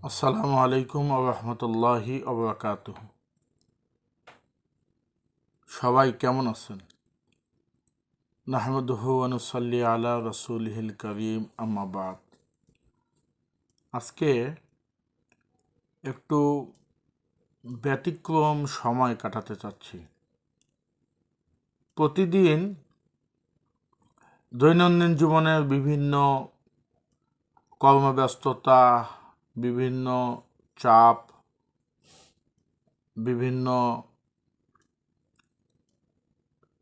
আসসালামু আলাইকুম রহমতুল্লাহি ওবরাকাতুহ। সবাই কেমন আছেন? নাহমাদুহু ওয়া নুসাল্লি আলা রাসূলিহিল কারীম, আম্মা বাদ। আজকে একটু ব্যতিক্রম সময় কাটাতে চাচ্ছি। প্রতিদিন দৈনন্দিন জীবনের বিভিন্ন কর্মব্যস্ততা, বিভিন্ন চাপ, বিভিন্ন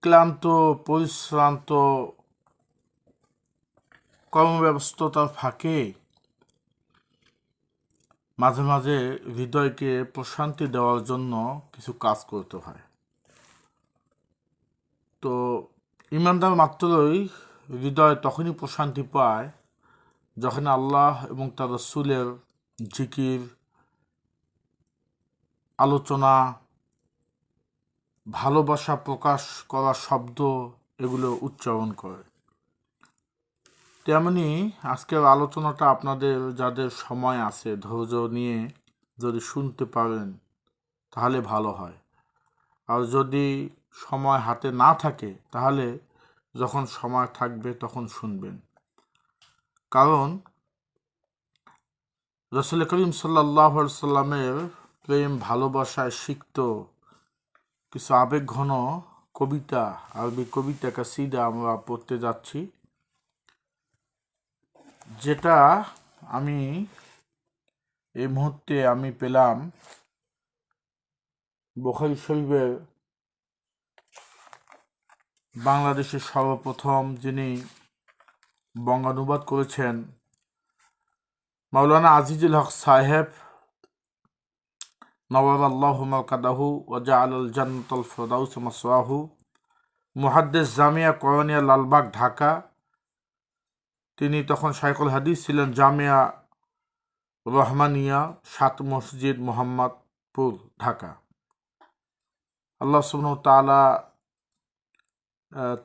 ক্লান্ত পরিশ্রান্ত কর্মব্যস্ততার ফাঁকে মাঝে মাঝে হৃদয়কে প্রশান্তি দেওয়ার জন্য কিছু কাজ করতে হয়। তো ইমানদার মাত্রই হৃদয় তখনই প্রশান্তি পায় যখন আল্লাহ এবং তার রাসূলের জিকির, আলোচনা, ভালোবাসা প্রকাশ করা শব্দ এগুলো উচ্চারণ করে। তেমনি আজকের আলোচনাটা আপনাদের যাদের সময় আছে ধৈর্য নিয়ে যদি শুনতে পারেন তাহলে ভালো হয়। আর যদি সময় হাতে না থাকে তাহলে যখন সময় থাকবে তখন শুনবেন। কারণ রাসূল করিম সাল্লাল্লাহু আলাইহি সাল্লামের প্রেম ভালোবাসায় সিক্ত কিছু আবেগঘন কবিতা, আরবি কবিতা কাসিদা আমরা পড়তে যাচ্ছি, যেটা আমি এই মুহূর্তে পেলাম বুখারী শরীফের বাংলাদেশের সর্বপ্রথম যিনি বঙ্গানুবাদ করেছেন মাওলানা আজিজুল হক সাহেব, নওয়ারাল্লাহু মারকাদাহু ওয়া জাআলাল জান্নাতাল ফিরদাউস মাসওয়াহু, মুহাদ্দিস জামিয়া করণিয়া লালবাগ ঢাকা। তিনি তখন শাইখুল হাদিস ছিলেন জামিয়া রহমানিয়া ৭ মসজিদ মোহাম্মদপুর ঢাকা। আল্লাহ সুবহানাহু ওয়া তাআলা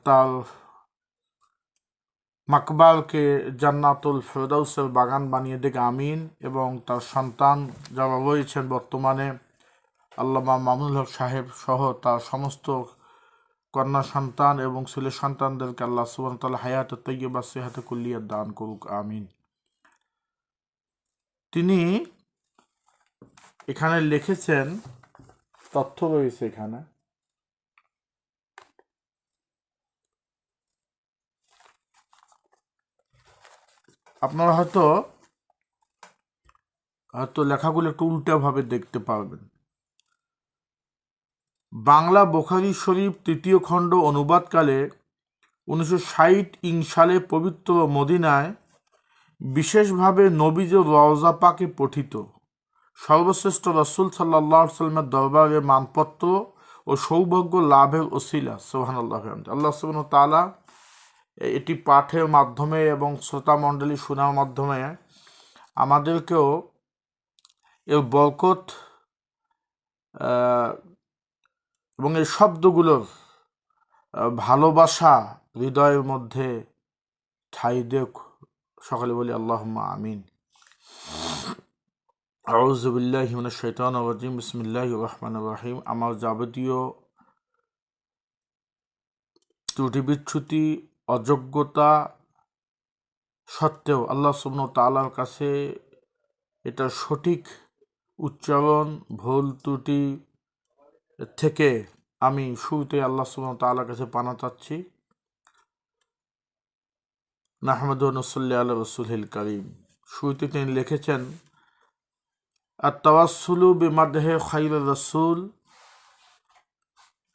তার মাকবারকে জান্নাতুল ফিরদাউসের বাগান বানিয়ে দেখ, আমিন। এবং তার সন্তান যারা রয়েছেন বর্তমানে আল্লামা মামুনুল হক সাহেব সহ তার সমস্ত কন্যা সন্তান এবং ছেলে সন্তানদেরকে আল্লাহ সুবহানাহু ওয়া তাআলা হায়াতে তাইয়্যিবা সিহাতে কুল্লিয়া দান করুক, আমিন। তিনি এখানে লিখেছেন, তথ্য রয়েছে এখানে, আপনারা হয়তো লেখাগুলো একটু উল্টাভাবে দেখতে পারবেন। বাংলা বুখারী শরীফ তৃতীয় খণ্ড অনুবাদকালে 1960 সালে পবিত্র মদিনায় বিশেষভাবে নবীজের রওজা পাকে পঠিত সর্বশ্রেষ্ঠ রাসূল সাল্লাল্লাহু আলাইহি সাল্লামের দরবারে মানপত্র ও সৌভাগ্য লাভের ওসিলা। সুবহানাল্লাহ। আল্লাহ সুবহানাহু ওয়া তাআলা এটি পাঠের মাধ্যমে এবং শ্রোতামণ্ডলী শোনার মাধ্যমে আমাদেরকেও এর বরকত এবং এই শব্দগুলোর ভালোবাসা হৃদয়ের মধ্যে ঠাঁই দেখ। সকালে বলি আল্লাহুম্মা আমিন। আউযু বিল্লাহি মিনাশ শাইতানির রাজিম, বিসমিল্লাহির রহমানির রহিম। আমার যাবতীয় ত্রুটি বিচ্যুতি অযোগ্যতা সত্ত্বেও আল্লাহ সুবহানাহু ওয়া তাআলার কাছে এটার সঠিক উচ্চারণ ভুল ত্রুটি থেকে আমি শুরুতে আল্লাহ সুবহানাহু ওয়া তাআলার কাছে পানা চাচ্ছি। নাহমাদুহু ওয়া নুসাল্লি আলা রাসূলিল কারীম। শুরুতে তিনি লিখেছেন, আত-তাওয়াসসুলু বিমাদহি খায়রির রাসূল,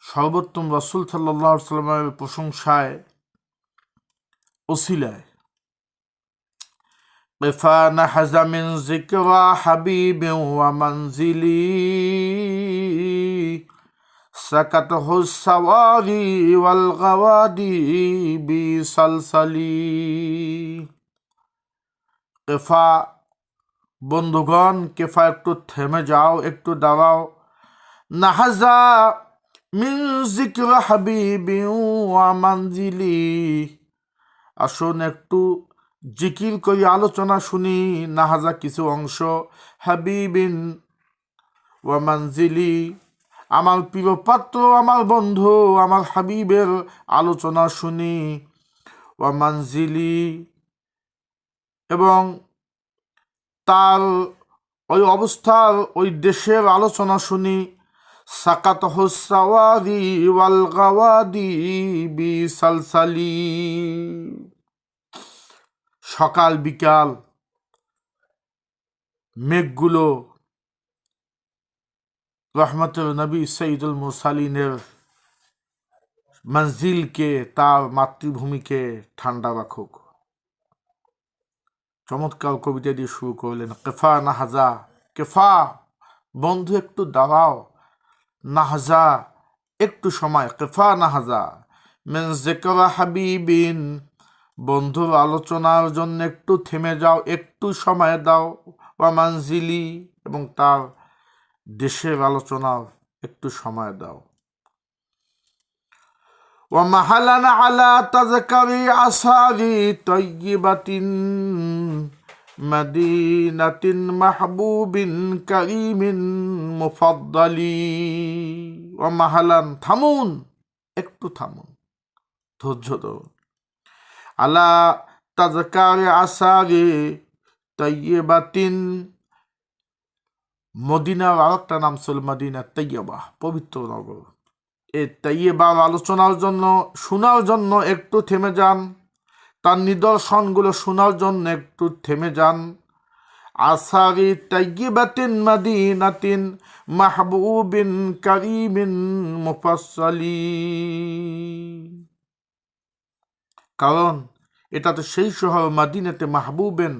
সর্বোত্তম রাসূল সাল্লাল্লাহু আলাইহি সাল্লামের প্রশংসায় ওসিলায় কিফা নাহজা মিন যিকরা হাবিবি ওয়া মানজিলি সাকাতহু সাওয়ারি ওয়াল গাওয়াদি বিসালসালি। কিফা, বন্ধুগণ, কিফা একটু থেমে যাও, একটু দাঁড়াও। নাহজা মিন যিকরা হাবিবি ওয়া মানজিলি, আসুন একটু জিকির করি, আলোচনা শুনি, নাহাজা কিছু অংশ। হাবিবিন ওয়া মানজিলি, আমার প্রিয় পাত্র, আমার বন্ধু, আমার হাবিবের আলোচনা শুনি। ওয়া মানজিলি, এবং তার ওই অবস্থার ওই দেশের আলোচনা শুনি। সাকাত হুসাওয়ারি ওয়াল গাওয়াদি বি সালসালি, সকাল বিকাল মেঘগুলো রহমতুল নবী সঈদুল মুরসালিনের মঞ্জিলকে, তার মাতৃভূমিকে ঠান্ডা রাখুক। চমৎকার কবিতা দিয়ে শুরু করলেন। কেফা নাহাজা, কেফা বন্ধু একটু দাঁড়াও, নাহাজা একটু সময়, কেফা নাহাজা মেন যিকরা হাবিবিন, বন্ধুর আলোচনার জন্য একটু থেমে যাও, একটু সময় দাও। ওয়া মানজিলি, এবং তার দেশের আলোচনার একটু সময় দাও। ওয়া মাহালান আলা তাযকারি আসারি তাইয়্যিবাতিন মদিনাতিন মাহবুবিন কারীমিন মুফাদ্দালি। ওয়া মাহালান, থামুন, একটু থামুন, ধৈর্য ধরুন। আলা তাযকারি আসারি তাইয়্যিবাতিন, মদিনার আরেকটা নাম ছিল মদিনা তাইয়্যিবা, পবিত্র নগর। এই তাইয়্যিবার আলোচনার জন্য, শোনার জন্য একটু থেমে যান, তার নিদর্শনগুলো শোনার জন্য একটু থেমে যান। আসারি তাইয়্যিবাতিন মদিনাতিন মাহবুবিন কারীমিন মুফাসসালি, কারণ এটা তো সেই শহর মদিনাতে মাহবুবেন,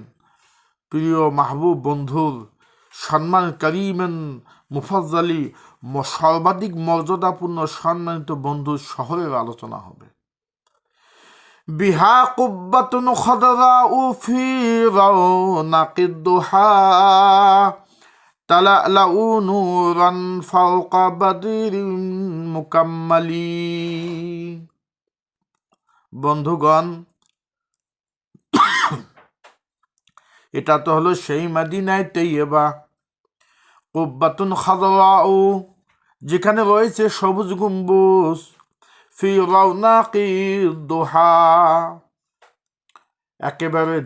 প্রিয় মাহবুব বন্ধুর সম্মান, কারীমেন মুফাজ্জালি, সর্বাধিক মর্যাদাপূর্ণ সম্মানিত বন্ধুর শহরের আলোচনা হবে। বিহা কুব্বাতুন খাদরাউ ফি রাওনাকিদ দুহা তালা'লাউ নূরান ফাওকা বাদরিন মুকাম্মালি। বন্ধুগণ, এটা তো হলো সেই মদিনায় তাইয়্যিবা, কুব্বাতুন খাদরাউ, যেখানে রয়েছে সবুজ গম্বুজ। ফি রাওনাকিদ দুহা, একেবারে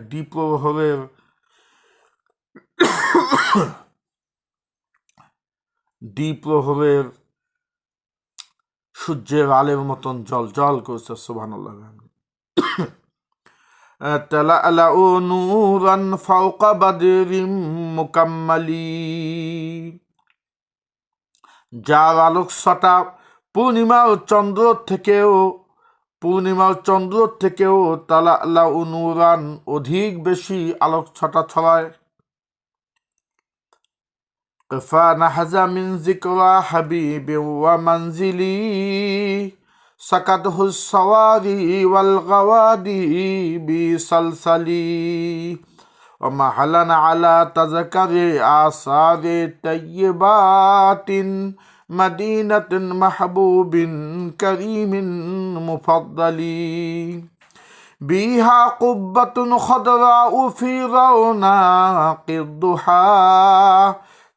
দ্বীপ্রহরের সূর্যের আলোর মতন জল জল করছে। সুবহানাল্লাহ। তালা'লাউ নূরান ফাওকা বাদরিন মুকাম্মালি, যার আলোক ছটা পূর্ণিমার চন্দ্র থেকেও তালা'লাউ নূরান, অধিক বেশি আলোক ছটা ছড়ায়। কেফা নাহাজা মিন যিকরা হাবিবি ওয়া মানজিলি সাকাত হুসাওয়ারি ওয়াল গাওয়াদি বি সালসালি। ওয়া মাহালান আলা তাযকারি আসারি তাইয়্যিবাতিন মদিনাতিন মাহবুবিন কারীমিন মুফাদ্দালি। বিহা কুব্বাতুন খাদরাউ ফি রাওনাকিদ দুহা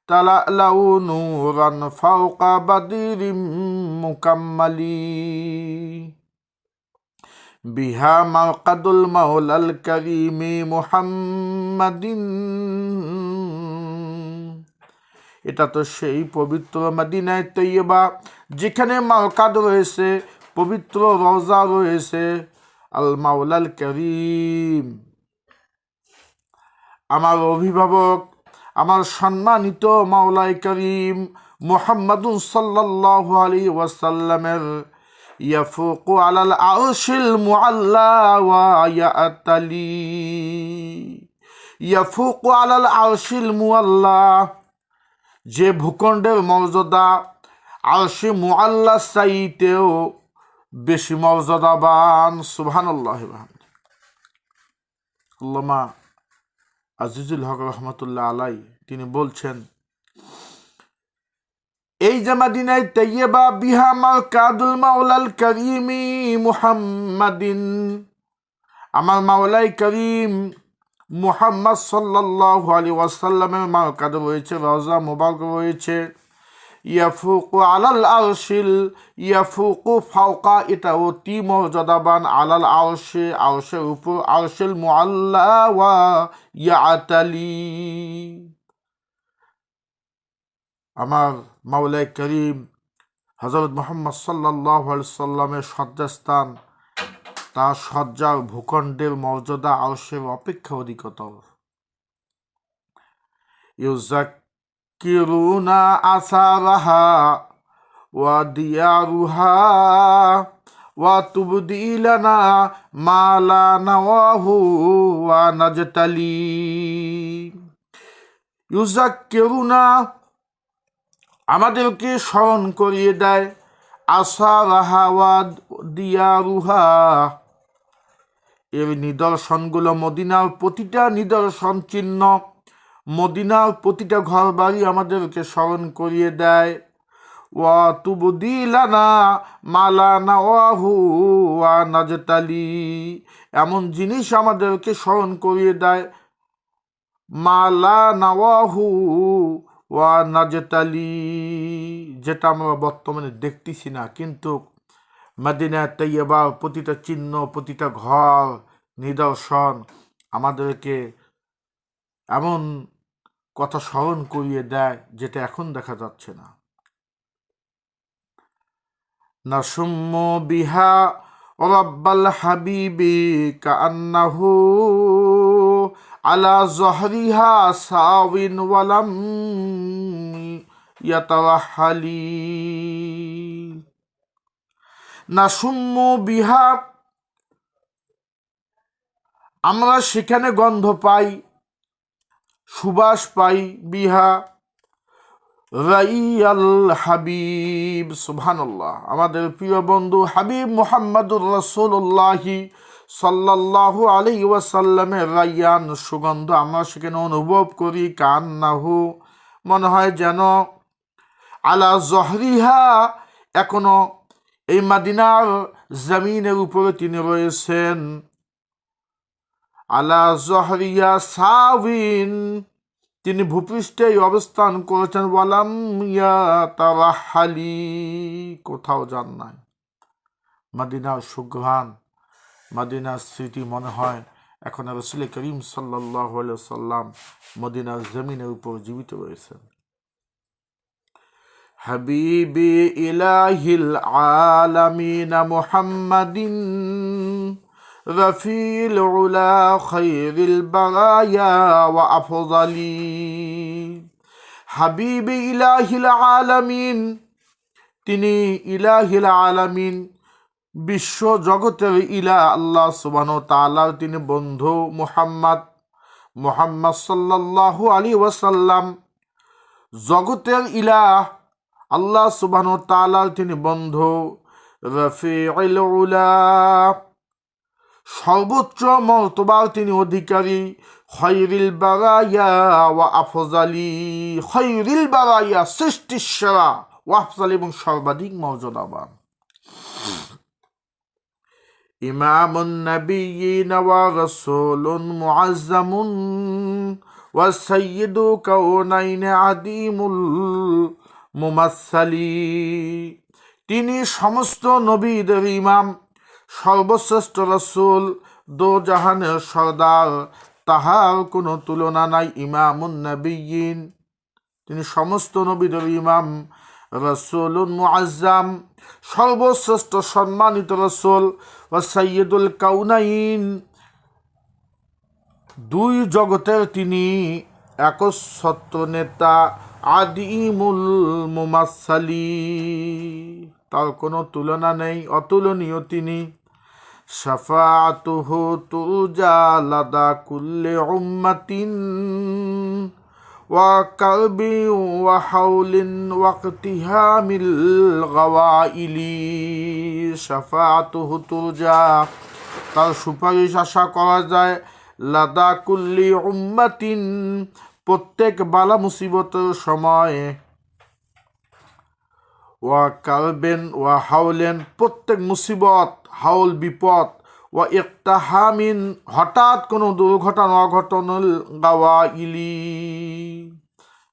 তালা'লাউ নূরান ফাওকা বাদরিন মুকাম্মালি। বিহা মারকাদুল মাওলাল কারীমি মুহাম্মাদিন, এটা তো সেই পবিত্র মদিনায় তাইয়্যিবা, যেখানে মারকাদ রয়েছে, পবিত্র রওজা রয়েছে। আল মাওলাল কারীম, আমার অভিভাবক, আমার সম্মানিত মাওলাই করিম মুহাম্মাদুন সাল্লাল্লাহু আলাইহি ওয়াসাল্লামের ইয়াফুকু আলাল আরশিল মুআল্লা ওয়া ইয়াতালি। ইয়াফুকু আলাল আরশিল মুআল্লা, যে ভূখণ্ডের মর্যাদা আরশে মুআল্লা চাইতেও বেশি মর্যাদাবান। সুবহানাল্লাহ। আল্লামা আজিজুল হক রহমতুল্লাহ আলাই তিনি বলছেন, এই যে মদিনায় তাইয়্যিবা, বিহা মারকাদুল মাওলাল কারীমি মুহাম্মাদিন, আমার মাওলাই করিম মুহাম্মদ সাল্লাল্লাহু আলাইহি ওয়াসাল্লামের মারকাদে রয়েছে, রওজা মুবারক রয়েছে। ইয়াফুকু আলাল আরশিল, ইয়াফুকু ফাওকা, এটা অতি মর্যাদাবান, আলাল আরশে, আরশের উপর, আরশেল মুআল্লা ওয়া ইয়াতালি। আমার মাওলাই করিম হযরত মুহাম্মদ সাল্লাল্লাহু আলাইহি সাল্লামের শয্যাস্থান, তার শয্যার ভূখণ্ডের মর্যাদা আরশের অপেক্ষা অধিকতর। ইউযাক্কিরুনা আসারাহা ওয়া দিয়ারুহা ওয়া তুবদি লানা মা লা নাওয়াহু ওয়া নাজতালি। ইউযাক্কিরুনা, আমাদেরকে স্মরণ করিয়ে দেয়, আসারাহা ওয়া দিয়ারুহা, এর নিদর্শনগুলো, মদিনার প্রতিটা নিদর্শন চিহ্ন, মদিনার প্রতিটা ঘর বাড়ি আমাদেরকে স্মরণ করিয়ে দেয়। ওয়া তুবদি লানা মা লা নাওয়াহু ওয়া নাজতালি, এমন জিনিস আমাদেরকে স্মরণ করিয়ে দেয়, মা লা নাওয়াহু ওয়া নাজতালি, যেটা আমরা বর্তমানে দেখতেছি না, কিন্তু মদিনা তৈয়বার প্রতিটা চিহ্ন, প্রতিটা ঘর, নিদর্শন আমাদেরকে এমন কথা স্মরণ করিয়ে দেয় যেটা এখন দেখা যাচ্ছে না। নাসুম্মু বিহা রাব্বাল হাবিবি কাআন্নাহু আলা যহরিহা সাওয়িন ওয়ালাম ইয়াতাওয়াহালি। নাসুম্মু বিহা, আমরা সেখানে গন্ধ পাই, সুবাস পাই, বিহা রাইয়াল হাবিব, সুবহানাল্লাহ, আমাদের প্রিয় বন্ধু হাবিব মুহাম্মদুর রাসূলুল্লাহি সাল্লাল্লাহু আলাইহি ওয়াসাল্লামের রাইয়ান সুগন্ধ আমরা সেখানে অনুভব করি। কান্নাহু, মনে হয় যেন, আলা জহরিহা, এখনো এই মদিনার জমিনের উপরে তিনি রয়েছেন। আলা জহরিয়া সাওয়িন, তিনি ভূপৃষ্ঠে অবস্থান করেছেন। ওয়ালাম ইয়াতারাহালি, কোথাও যান নাই। মদিনার সুঘ্রাণ, মদিনার স্মৃতি মনে হয় এখন রাসূল করিম সাল্লাল্লাহু আলাইহি ওয়াসাল্লাম মদিনার জমিনের উপর জীবিত রয়েছেন। হাবিবি ইলাহিল আলামিন মুহাম্মাদিন রফিল উলা খায়রিল বারায়া ওয়া আফদালি। হাবিবি ইলাহিল আলামিন, তিনি ইলাহিল আলামিন, বিশ্ব জগতের ইলাহ আল্লাহ সুবহানাহু ওয়া তাআলার তিনি বন্ধু। মুহাম্মদ সাল্লাল্লাহু আলাইহি ওয়াসাল্লাম জগতের ইলাহ আল্লাহ সুবহানাহু ওয়া তাআলার তিনি বন্ধু। রফিউল উলা, সর্বোচ্চ মর্তবার তিনি অধিকারী। খায়রিল বারায়া ওয়া আফজালি, খায়রিল বারায়া, সৃষ্টির সেরা, ওয়া আফজালি, এবং সর্বাধিক মর্যাদাবান। ইমামুন নাবিয়্যিন ওয়া রাসূলুন মুআজ্জামুন ওয়া সাইয়্যিদু কাউনাইন আদিমুল মুমাসসালি। তিনি সমস্ত নবীদের ইমাম, সর্বশ্রেষ্ঠ রাসূল, দো জাহানের সর্দার, তাহার কোনো তুলনা নাই। ইমামুন নাবিয়্যিন, তিনি সমস্ত নবীদের ইমাম। রাসূলুন মুআজ্জাম, সর্বশ্রেষ্ঠ সম্মানিত রাসূল। ওয়া সাইয়্যিদুল কাউনাইন, দুই জগতের তিনি একচ্ছত্র নেতা। আদিমুল মুমাসসালি, তার কোনো তুলনা নেই, অতুলনীয় তিনি। শাফাআতুহু তুরজা লাদা কুল্লি উম্মাতিন ওয়া কারবি ওয়া হাউলিন ওয়াকতিহামিল গাওয়াইলি। শাফাআতুহু তুরজা, তার সুপারিশ আশা করা যায়। লাদা কুল্লি উম্মাতিন, প্রত্যেক বালা মুসিবতের সময়। ওয়া কারবেন ওয়া হাউলেন, প্রত্যেক মুসিবত, হাউল, বিপদ। ওয়া ইকতাহামিন, হঠাৎ কোনো দুর্ঘটনা অঘটনল গাওয়াইলি,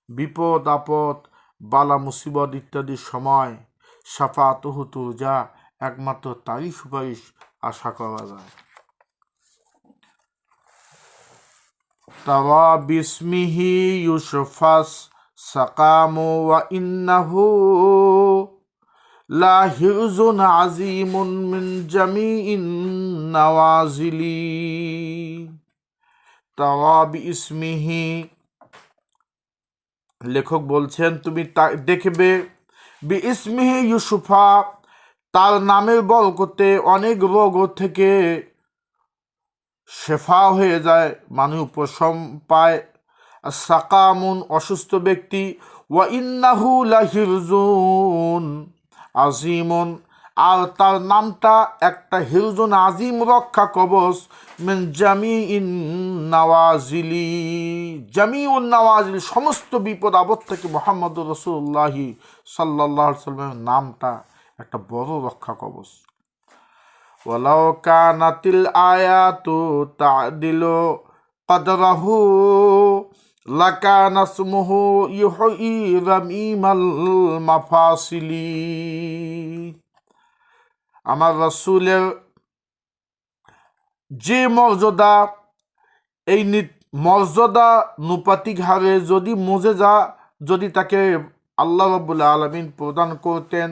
বিপদ আপদ বালা মুসিবত ইত্যাদির সময় শাফাতুহু তুরজা, একমাত্র তারই সুপারিশ আশা করা যায়। তাওয়া বিসমিহি ইউসফাস সাকামু ওয়া ইন্নাহু লা হিরজুন আজিমুন মিন জামিইন নাওয়াজিলি। তাওয়া বিসমিহি, লেখক বলছেন তুমি দেখবে, বিসমিহি ইউসুফা, তার নামের বরকতে অনেক রোগ থেকে শেফা হয়ে যায়, মানুষ উপশম পায়। সাকামুন, অসুস্থ ব্যক্তি, ওয়া ইন্নাহু লাহিরজুন আজিমুন, আর তার নামটা একটা হিরজুন আজিম, রক্ষা কবচ, মিন জামিইন নাওয়াজিলি, জামিউন নাওয়াজিল, সমস্ত বিপদ আপদ থেকে মুহাম্মদুর রাসূলুল্লাহি সাল্লাল্লাহু আলাইহি ওয়াসাল্লামের নামটা একটা বড় রক্ষা কবচ। ওয়ালাউ কানাতিল আয়াতু তা'দিলু কদরাহু লাকানা ইসমুহু ইউহয়ি রামিমাল মাফাসিলি। আমার রাসূলের যে মর্যাদা, এই মর্যাদা নুপাতিক হারে যদি মুজেজা যদি তাকে আল্লাহ রাব্বুল আলামিন প্রদান করতেন,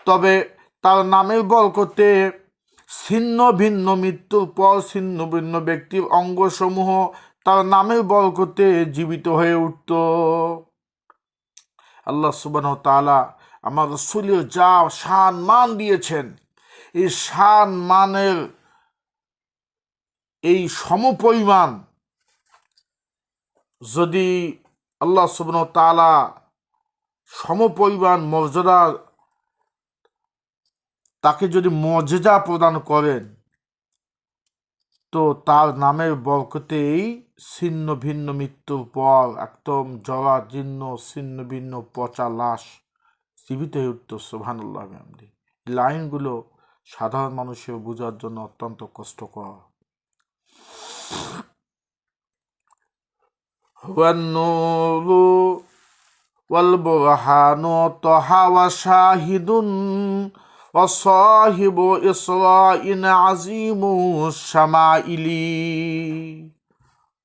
তবে তার নামের বরকতে ছিন্ন ভিন্ন মৃত্যুর পর ছিন্ন ভিন্ন ব্যক্তির অঙ্গসমূহ তার নামের বরকতে জীবিত হয়ে উঠত। আল্লাহ সুবহানাহু ওয়া তাআলা আমার রাসূলের যা শান মান দিয়েছেন, এই শান মানের এই সমপরিমাণ যদি আল্লাহ সুবহানাহু ওয়া তাআলা সমপরিমাণ মর্যাদা তাকে যদি মর্যাদা প্রদান করেন, তো তার নামের বরকতেই ছিন্ন ভিন্ন মৃত্যুর পর একদম জরা জীর্ণ ছিন্ন ভিন্ন পচা লাশ জীবিত হয়ে উঠত। সুবহানাল্লাহ বিহামদিহি। লাইনগুলো সাধারণ মানুষের বোঝার জন্য অত্যন্ত কষ্টকর। হুয়ান নূরু ওয়াল বুরহানু তাহা ওয়া শাহিদুন ওয়া সাহিবু ইসরাইন আজিমু শামাইলি।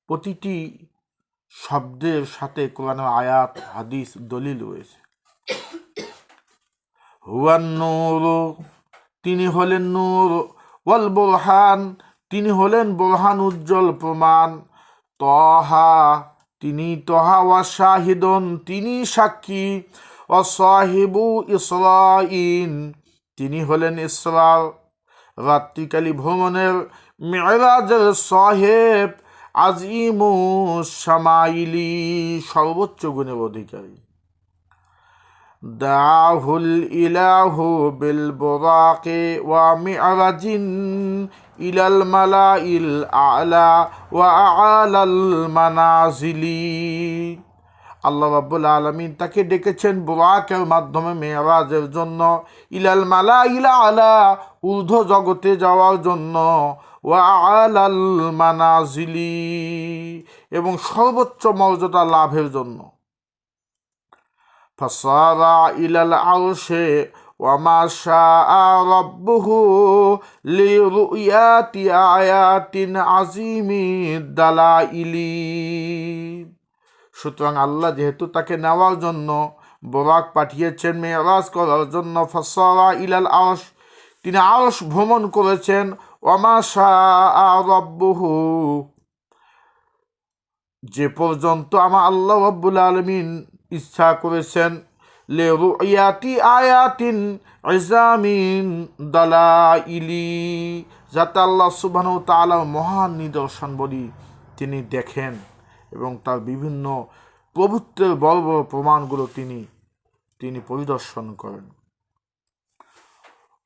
প্রতিটি শব্দের সাথে কোরআনের আয়াত হাদিস দলিল রয়েছে। হুয়ান নূর, তিনি হলেন নূর, ওয়াল বুরহান, তিনি হলেন বুরহান, উজ্জ্বল প্রমাণ, তহা, তিনি তহা, ওয়া শাহিদুন, তিনি সাক্ষী, ওয়া সাহিবু ইসরাইন, তিনি হলেন ইসরার, রাত্রিকালী ভ্রমণের মিরাজের সাহেব, আজিমু শামাইলি, সর্বোচ্চ গুণের অধিকারী। দাহুল ইলাহু বিল বুরাকি ওয়া মি'রাজিন ইলাল মালাইল আ'লা ওয়া আ'লাল মানাজিলি। আল্লাহ রাব্বুল আলামিন তাকে ডেকেছেন বুরাকের মাধ্যমে মেরাজের জন্য, ইলাল মালাইল আ'লা, ঊর্ধ্ব জগতে যাওয়ার জন্য, ওয়া আ'লাল মানাজিলি, এবং সর্বোচ্চ মর্যাদা লাভের জন্য। ফাসারা ইলাল আরশে ওয়া মা শাআ রাব্বুহু লিরুয়াতি আয়াতিন আযীমিদ দালাইলি। সুতরাং আল্লাহ যেহেতু তাকে নেওয়ার জন্য বোরাক পাঠিয়েছেন, মেরাজ করার জন্য, ফাসারা ইলাল আরশ, তিনি আরশ ভ্রমণ করেছেন, ওয়া মা শাআ রাব্বুহু, যে পর্যন্ত আমার আল্লাহ রাব্বুল আলামিন ইচ্ছা করেছেন, লিরুয়াতি আয়াতিন ইজামিন দালাইলি, যাতে আল্লাহ সুবহানাহু ওয়া তাআলার মহান নিদর্শনবলী তিনি দেখেন এবং তার বিভিন্ন প্রভুত্বের বড় বড় প্রমাণগুলো তিনি পরিদর্শন করেন।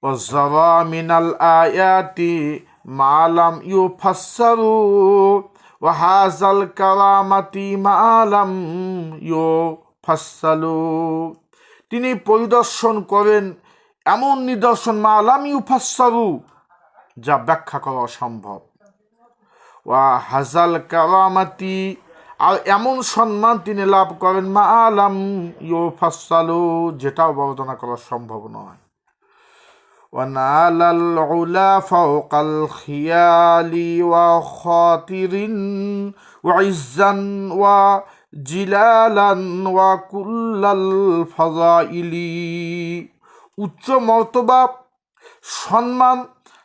ওয়াজারা মিনাল আয়াতি মা লাম ইউফাসসারু ওয়া হাযাল কারামাতি মা লাম ইউফাসসালু, তিনি পরিদর্শন করেন এমন নিদর্শন, মা লাম ইউফাসসারু, যা ব্যাখ্যা করা অসম্ভব। ওয়া হাজাল কারামাতি, আর এমন সম্মান তিনি লাভ করেন মা আলাম ইউফাসসালু, যেটাও বর্ণনা করা সম্ভব নয়। ওয়ানালাল উলা ফাওকাল খিয়ালি ওয়া খাতিরিন ওয়া ইজ্জান ওয়া জিলালান ওয়া কুল্লাল ফাযাইলি, উচ্চ মর্তবা, সম্মান,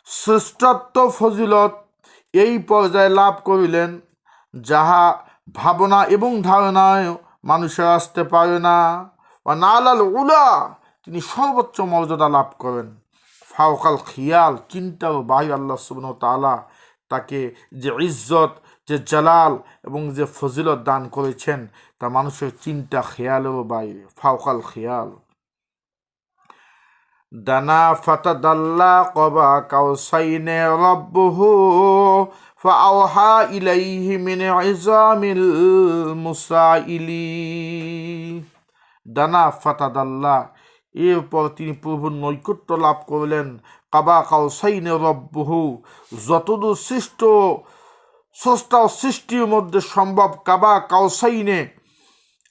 শ্রেষ্ঠত্ব, ফজিলত এই পর্যায়ে লাভ করিলেন যাহা ভাবনা এবং ধারণায় মানুষের আসতে পারে না। ওয়ানালাল উলা, তিনি সর্বোচ্চ মর্যাদা লাভ করেন। ফাওকাল খিয়াল, চিন্তার বাইরে আল্লাহ সুবহানাহু ওয়া তাআলা তাকে যে ইজ্জত, যে জালাল এবং যে ফজিলত দান করেছেন তা মানুষের চিন্তা খেয়ালেরও বাইরে। ফাওকাল খিয়াল। দানা ফাতাদাল্লা কবা কাউসাইনে রাব্বুহু ফাআওহা ইলাইহি মিন ইজামিল মুসাইলি। দানা ফাতাদাল্লা, এরপর তিনি প্রভুর নৈকট্য লাভ করলেন। কাবা কাউসাইনে রব্বুহু, যতদূর স্রষ্টা ও সৃষ্টির মধ্যে সম্ভব, কাবা কাউসাইনে,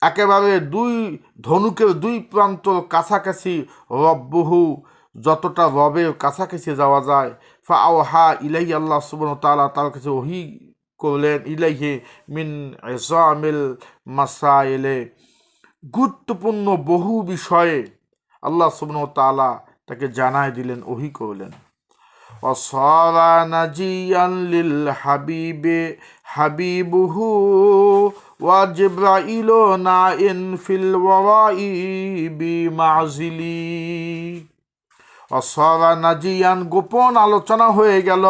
একেবারে দুই ধনুকের দুই প্রান্তর কাছাকাছি, রব্বুহু, যতটা রবের কাছাকাছি যাওয়া যায়। ফা আওহা ইলাইহি, আল্লাহ সুবহানাহু ওয়া তাআলা তার কাছে ওহী করলেন, ইলাইহি মিন ইজামিল মাসাইলে, গুরুত্বপূর্ণ বহু বিষয়ে আল্লাহ সুবহানাহু ওয়া তাআলা তাকে জানায় দিলেন, ওহী করলেন। ওয়াসারা নাজিয়ান লিল হাবিবে হাবিবুহু ওয়া জিবরাইলু নাইন ফিল ওয়ারাই বিমাজিলি। ওয়াসারা নাজিয়ান, গোপন আলোচনা হয়ে গেল,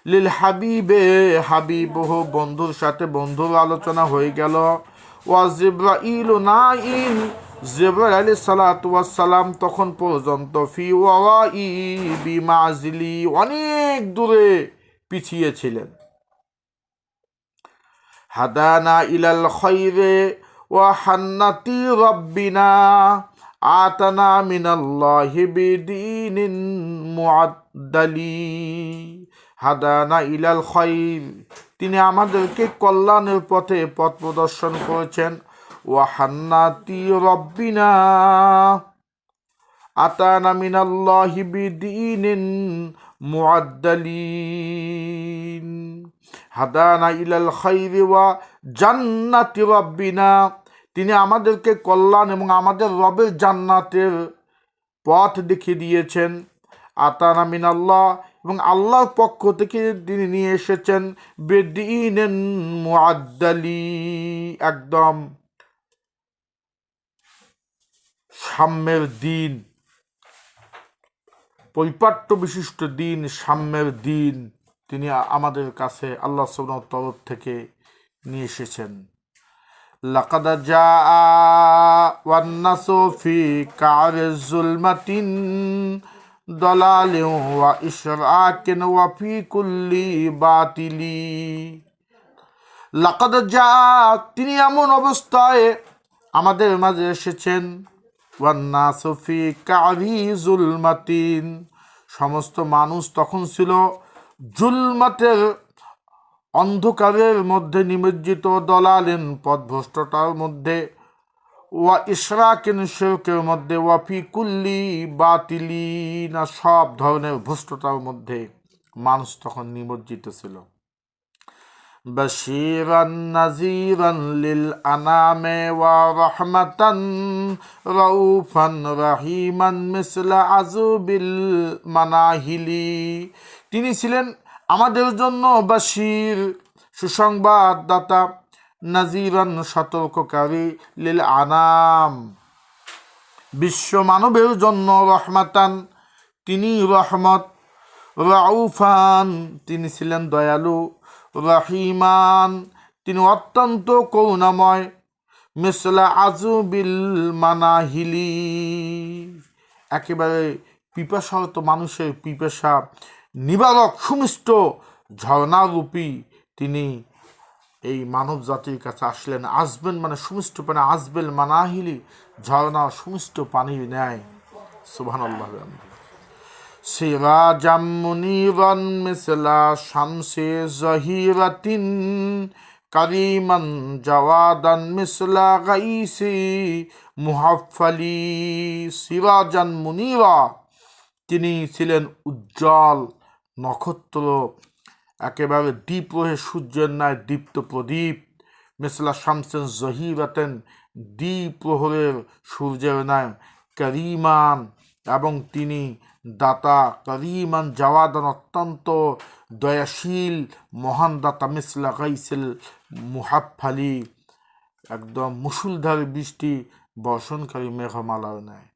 লিল হাবিবে হাবিবুহু, বন্ধুর সাথে বন্ধুর আলোচনা হয়ে গেল। ওয়া জিবরাইলু নাইন, জিবরাইল আলাইহিস সালাতু ওয়াস সালাম তখন পর্যন্ত ফি ওয়ারাই বিমাজিলি, অনেক দূরে পিছিয়ে ছিলেন। হাদানা ইলাল খায়রে ওয়া হান্নাতি রাব্বিনা আতানা মিনাল্লাহি বিদীনিন মুআদ্দালি। হাদানা ইলাল খায়র, তিনি আমাদেরকে কল্যাণের পথে পথ প্রদর্শন করেছেন। ওয়া হান্নাতি রাব্বিনা আতানা মিনাল্লাহি বিদীনিন মুআদ্দালিন। হাদানা ইলাল খায়রি ওয়া জান্নাতি রাব্বিনা, তিনি আমাদেরকে কল্যাণ এবং আমাদের রবের জান্নাতের পথ দেখিয়ে দিয়েছেন। আতানা মিনাল্লাহ, এবং আল্লাহর পক্ষ থেকে তিনি নিয়ে এসেছেন বিদীনিন মুআদ্দালি, একদম সাম্যের দিন, পরিপাট্য বিশিষ্ট দিন, সাম্যের দিন তিনি আমাদের কাছে আল্লাহ সুবহানাহু ওয়া তাআলার তরফ থেকে নিয়ে এসেছেন। লাকাদ জাআ ওয়ান নাসু ফি কারিজ যুলমাতিন দালালিন ওয়া ইশরাকিন ওয়া ফি কুল্লি বাতিলি। লাকাদ জাআ, তিনি এমন অবস্থায় আমাদের মাঝে এসেছেন। ওয়ান নাসু ফি কারিজ যুলমাতিন, সমস্ত মানুষ তখন ছিল জুলমাতের অন্ধকারের মধ্যে নিমজ্জিত, দলালেন পথভ্রষ্টতার মধ্যে, ওয়া ইশরাকিন শিরকের মধ্যে, ওয়া ফি কুল্লি বাতিলিনা, সব ধরনের ভ্রষ্টতার মধ্যে মানুষ তখন নিমজ্জিত ছিল। বাশীরান নাযীরান লিল আনামে ওয়া রাহমাতান রাউফান রাহিমান মিসলা আযুবিল মানাহিলি, তিনি ছিলেন আমাদের জন্য বাশীর, সুসংবাদদাতা, নাযীরান সতর্ককারী, লিল আনাম বিশ্ব মানবের জন্য, রহমাতান তিনি রহমত, রাউফান তিনি ছিলেন দয়ালু, রাহিমান তিনি অত্যন্ত করুণাময়, মিসলা আযুবিল মানাহিলি একেবারে পিপাসারত মানুষের পিপাসা নিবারক সুমিষ্ট ঝর্ণারূপী তিনি এই মানব জাতির কাছে আসলেন। আসবেন মানে সুমিষ্ট পানি, আসবেল মানাহিলি ঝর্ণা সুমিষ্ট পানির ন্যায়। সুবহানাল্লাহ। সিরাজাম মুনীরান মিসলা শামসে জহিরাতিন কারিমান জাওয়াদান মিসলা গাইসি মুহাফফালি। সিরাজান মুনীরা, তিনি ছিলেন উজ্জ্বল নক্ষত্র, একেবারে দ্বীপ্রহে সূর্যের ন্যায় দীপ্ত প্রদীপ। মিসলা শামসেন জহিরাতেন, দ্বিপ্রহরের সূর্যের ন্যায়। করিমান, এবং তিনি দাতা। করিমান জাওয়াদান, অত্যন্ত দয়াশীল মহান দাতা। মিসলা গাইসিল মুহাফফালি, একদম মুষলধারে বৃষ্টি বর্ষণকারী মেঘমালার ন্যায়।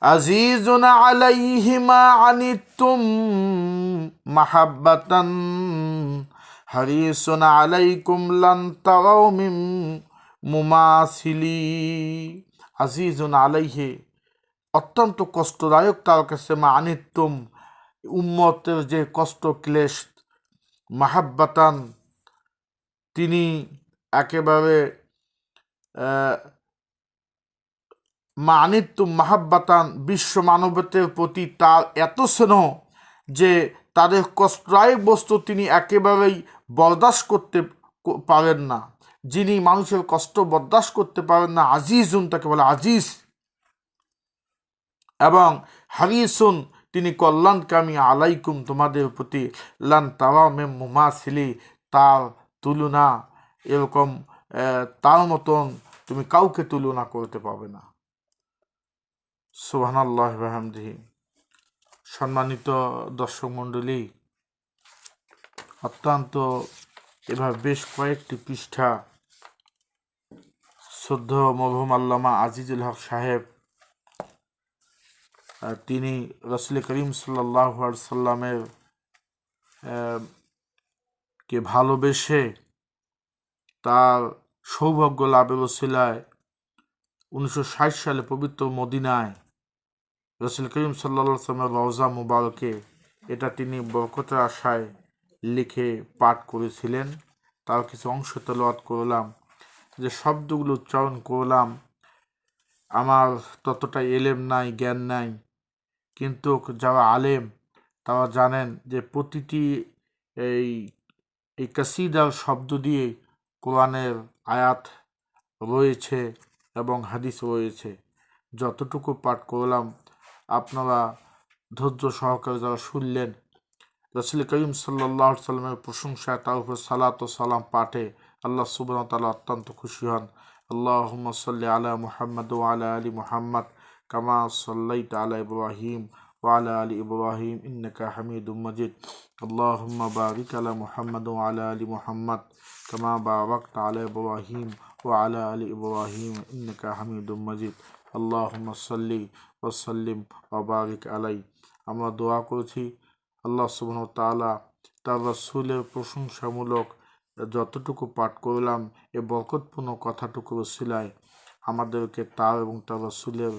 আজিজুন আলাইহি মা আনিতুম মাহাব্বাতান হারিসুন আলাইকুম লান তারাউ মিন মুমাসিলি। আজিজুন আলাইহি, অত্যন্ত কষ্টদায়ক তার কাছে। মা আনিতুম, উম্মতের যে কষ্ট ক্লেশ। মাহাব্বাতান, তিনি একেবারে মানিতুম মাহাব্বাতান, বিশ্ব মানবতের প্রতি তার এত স্নেহ যে তাদের কষ্টদায়ক বস্তু তিনি একেবারেই বরদাস্ত করতে পারেন না। যিনি মানুষের কষ্ট বরদাস্ত করতে পারেন না, আজিজুন, তাকে বলে আজিজ। এবং হারিসুন, তিনি কল্যাণকামী। আলাইকুম, তোমাদের প্রতি। লান তারাউ মিন মুমাসিলি, তার তুলনা, এরকম তার মতন তুমি কাউকে তুলনা করতে পারবে না। সুবহানাল্লাহ ওয়া বিহামদিহি। সম্মানিত দর্শক মণ্ডলী, অত্যন্ত এভাবে বেশ কয়েকটি পৃষ্ঠা শ্রদ্ধেয় মরহুম আল্লামা আজিজুল হক সাহেব, তিনি রাসূল করিম সাল্লাল্লাহু আলাইহি সাল্লামের কে ভালোবেসে তার সৌভাগ্য লাভের ওসিলায় 1960 সালে পবিত্র মদিনায় রাসূল করিম সাল্লাল্লাহু আলাইহি সাল্লামের রওজা মুবারকে এটা তিনি বরকতের আশায় লিখে পাঠ করেছিলেন। তার কিছু অংশ তেলাওয়াত করলাম। যে শব্দগুলো উচ্চারণ করলাম, আমার ততটা এলেম নাই, জ্ঞান নাই, কিন্তু যারা আলেম তারা জানেন যে প্রতিটি এই এই কাসিদার শব্দ দিয়ে কোরআনের আয়াত রয়েছে এবং হাদিস রয়েছে। যতটুকু পাঠ করলাম আপনারা ধৈর্য সহকারে যারা শুনলেন, রাসূল করিম সাল্লাল্লাহু আলাইহি সাল্লামের প্রশংসায় তার উপর সালাত ও সালাম পাঠে আল্লাহ সুবহানাহু ওয়া তাআলা অত্যন্ত খুশি হন। আল্লাহুম্মা সাল্লি আলা মুহাম্মাদ ওয়া আলা আলি মুহাম্মাদ কামা সাল্লাইতা আলা ইব্রাহিম ওয়া আলা আলি ইব্রাহিম ইন্নাকা হামিদুম মাজিদ। আল্লাহুম্মা বারিক আলা মুহাম্মাদ ওয়া আলা আলি মুহাম্মাদ কামা বারাকতা আলা ইব্রাহিম ওয়া আলা আলি ইব্রাহিম ইন্নাকা হামিদুম মাজিদ। আল্লাহুম্মা সাল্লি ওয়া সাল্লিম ওয়া বারিক আলাই। আমরা দোয়া করেছি আল্লাহ সুবহানাহু ওয়া তাআলা তার রাসূলের প্রশংসামূলক যতটুকু পাঠ করলাম এ বরকতপূর্ণ কথাটুকুর ওসিলায় আমাদেরকে তার এবং তার রাসূলের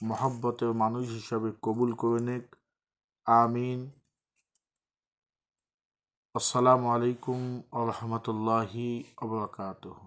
মহব্বতের মানুষ হিসাবে কবুল করে নিক। আমিন। আসসালামু আলাইকুম ওয়া রাহমাতুল্লাহি ওয়া বারাকাতুহু।